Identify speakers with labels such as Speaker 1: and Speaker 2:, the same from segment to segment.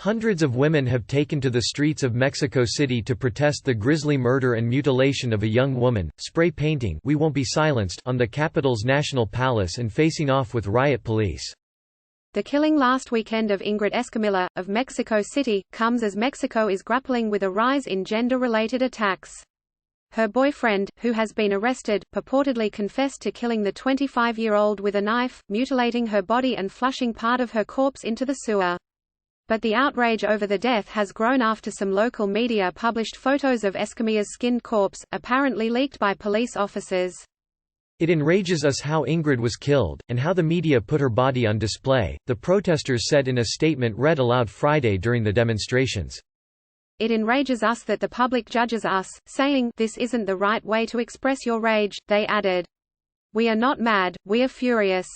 Speaker 1: Hundreds of women have taken to the streets of Mexico City to protest the grisly murder and mutilation of a young woman, spray painting "We Won't Be Silenced" on the capital's National Palace and facing off with riot police.
Speaker 2: The killing last weekend of Ingrid Escamilla, of Mexico City, comes as Mexico is grappling with a rise in gender-related attacks. Her boyfriend, who has been arrested, purportedly confessed to killing the 25-year-old with a knife, mutilating her body and flushing part of her corpse into the sewer. But the outrage over the death has grown after some local media published photos of Escamilla's skinned corpse, apparently leaked by police officers.
Speaker 1: "It enrages us how Ingrid was killed, and how the media put her body on display," the protesters said in a statement read aloud Friday during the demonstrations.
Speaker 2: "It enrages us that the public judges us, saying, 'This isn't the right way to express your rage,'" they added. "We are not mad, we are furious."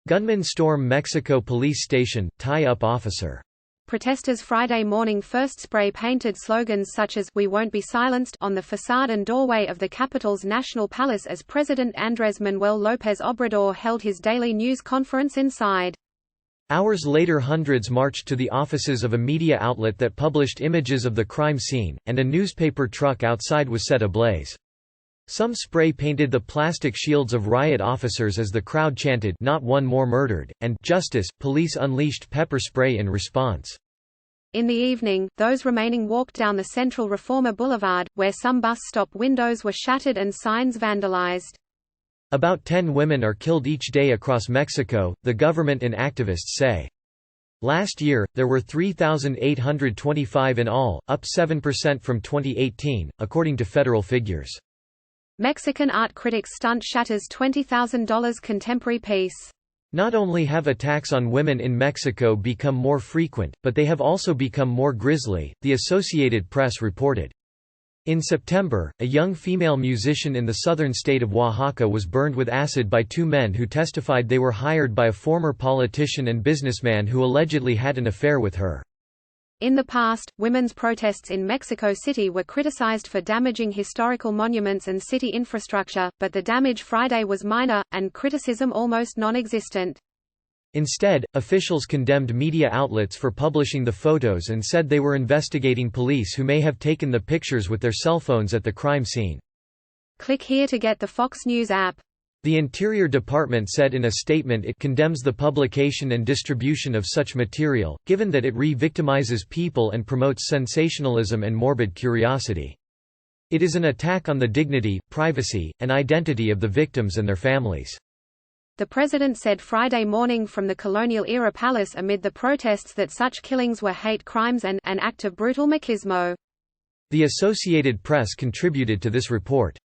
Speaker 1: Gunmen storm Mexico police station, tie up officer.
Speaker 2: Protesters Friday morning first spray-painted slogans such as "We Won't Be Silenced" on the facade and doorway of the capital's National Palace as President Andrés Manuel López Obrador held his daily news conference inside.
Speaker 1: Hours later, hundreds marched to the offices of a media outlet that published images of the crime scene, and a newspaper truck outside was set ablaze. Some spray-painted the plastic shields of riot officers as the crowd chanted, "Not one more murdered," and "Justice." Police unleashed pepper spray in response.
Speaker 2: In the evening, those remaining walked down the central Reforma Boulevard, where some bus stop windows were shattered and signs vandalized.
Speaker 1: About 10 women are killed each day across Mexico, the government and activists say. Last year, there were 3,825 in all, up 7% from 2018, according to federal figures. Mexican art critic stunt shatters $20,000 contemporary piece. Not only have attacks on women in Mexico become more frequent, but they have also become more grisly, the Associated Press reported. In September, a young female musician in the southern state of Oaxaca was burned with acid by two men who testified they were hired by a former politician and businessman who allegedly had an affair with her. In the past, women's protests in Mexico City were criticized for damaging historical monuments and city infrastructure, but the damage Friday was minor, and criticism almost non-existent. Instead, officials condemned media outlets for publishing the photos and said they were investigating police who may have taken the pictures with their cell phones at the crime scene. Click here to get the Fox News app. The Interior Department said in a statement it condemns the publication and distribution of such material, given that it re-victimizes people and promotes sensationalism and morbid curiosity. It is an attack on the dignity, privacy, and identity of the victims and their families. The president said Friday morning from the colonial-era palace amid the protests that such killings were hate crimes and an act of brutal machismo. The Associated Press contributed to this report.